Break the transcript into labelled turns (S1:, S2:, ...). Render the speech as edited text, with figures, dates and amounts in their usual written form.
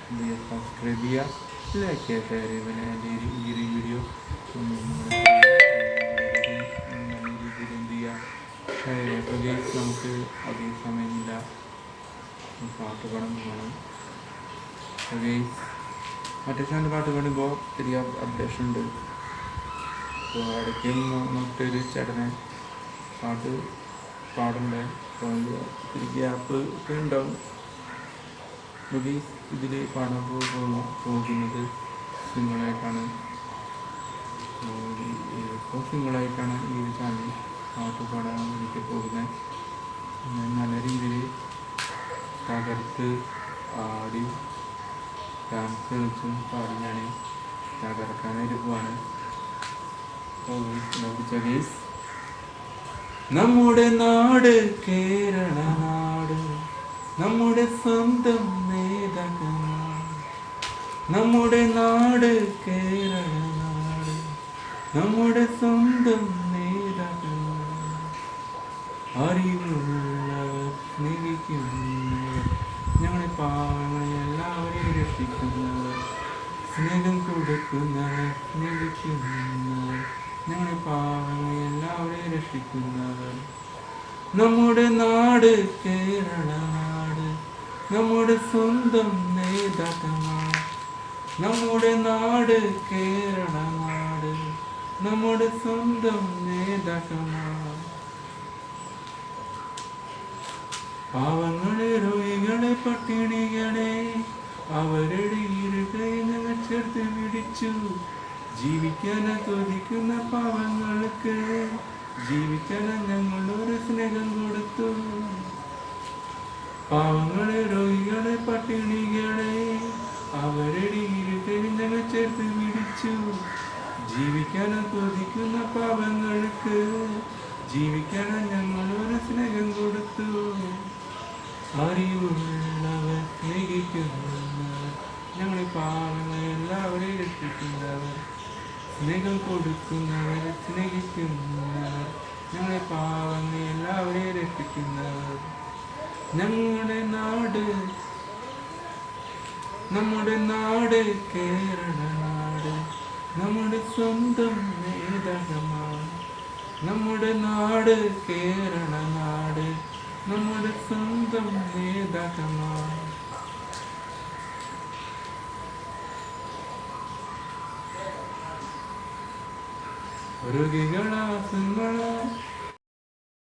S1: എന്ത് ചെയ്യുക, സബ്സ്ക്രൈബ് ചെയ്യുക, ലൈക്ക് ചെയ്യുക, ഷെയർ ചെയ്യുക. പിന്നെ എൻ്റെ ഈ ഒരു വീഡിയോ നല്ല രീതിയിൽ എന്ത് ചെയ്യുക, ഷെയർ ചെയ്യുക. അപ്പോൾ ഗൈസ് നമുക്ക് അധികം സമയമില്ല, പാട്ട് പാടാൻ പോകണം. അപ്പോൾ ഗൈസ് മറ്റേ ചാനൽ പാട്ട് പാടുമ്പോൾ ചെറിയ അപ്ഡേഷൻ ഉണ്ട്. അപ്പോൾ ഇടയ്ക്ക് മറ്റൊരു ചേട്ടനെ പാട്ട് പാടണ്ടേ, അപ്പോൾ ഇത്തിരി ഗ്യാപ്പ് ഒക്കെ ഉണ്ടാവും. അപ്പോൾ ഇതിൽ പാടാൻ പോകുന്നത് സിംഗിളായിട്ടാണ്. ഇപ്പോൾ സിംഗിളായിട്ടാണ് ഈ ഒരു ചാനൽ പാട്ട് പാടാൻ വേണ്ടിയിട്ട് പോകുന്നത്. നല്ല രീതിയിൽ തകർത്ത് ആടി ഡാൻസ് കളിച്ചും പാടി ഞാൻ തകർക്കാനായിട്ട് പോവാണ്. നമ്മുടെ നാട് കേരള നാട്, നമ്മുടെ സ്വന്തം നേതാക്കന്മാർ. നമ്മുടെ നാട് കേരള നാട്, നമ്മുടെ സ്വന്തം നേതാക്കന്മാർ. അറിവുള്ളവർ സ്നേഹിക്കുന്നവർ, ഞങ്ങളെ പാവങ്ങളെ എല്ലാവരെയും രക്ഷിക്കുന്നവർ. സ്നേഹം കൊടുക്കുന്നവർ, സ്നേഹിക്കുന്നവർ, ഞങ്ങളെ പാവങ്ങളെ എല്ലാവരെയും രക്ഷിക്കുന്നവർ. നമ്മുടെ നാട് കേരള നാട്, നമ്മുടെ സ്വന്തം നേതാക്കന്മാർ. നമ്മുടെ നാട് കേരള നാട്, നമ്മുടെ സ്വന്തം നേതാക്കന്മാർ. പാവങ്ങളെ, രോഗികളെ, പട്ടിണികളെ അവരുടെ ഇരുകൈ ഞങ്ങൾ ചേർത്ത് പിടിച്ചു. ജീവിക്കാൻ കൊതിക്കുന്ന പാവങ്ങൾക്ക് ജീവിക്കാൻ ഞങ്ങളൊരു സ്നേഹം കൊടുത്തു. പാവങ്ങളെ, രോഗികളെ, പട്ടിണികളെ അവരുടെ ഇരുകൈ ഞങ്ങൾ ചേർത്ത് പിടിച്ചു. ജീവിക്കാൻ കൊതിക്കുന്ന പാവങ്ങൾക്ക് ജീവിക്കാൻ ഞങ്ങളൊരു സ്നേഹം കൊടുത്തു. അറിവുള്ളവർ സ്നേഹിക്കുന്നവർ, ഞങ്ങളെ പാവങ്ങളെ എല്ലാവരെയും രക്ഷിക്കുന്നവർ. സ്നേഹം കൊടുക്കുന്നവർ, സ്നേഹിക്കുന്നവർ, ഞങ്ങളെ പാവങ്ങളെ എല്ലാവരെയും രക്ഷിക്കുന്നവർ. ഞങ്ങളുടെ നാട് കേരള നാട്, നമ്മുടെ സ്വന്തം നേതാക്കന്മാർ. നമ്മുടെ നാട് കേരള നാട്, നമ്മുടെ സ്വന്തം നേതാക്കന്മാർ. രോഗികളാ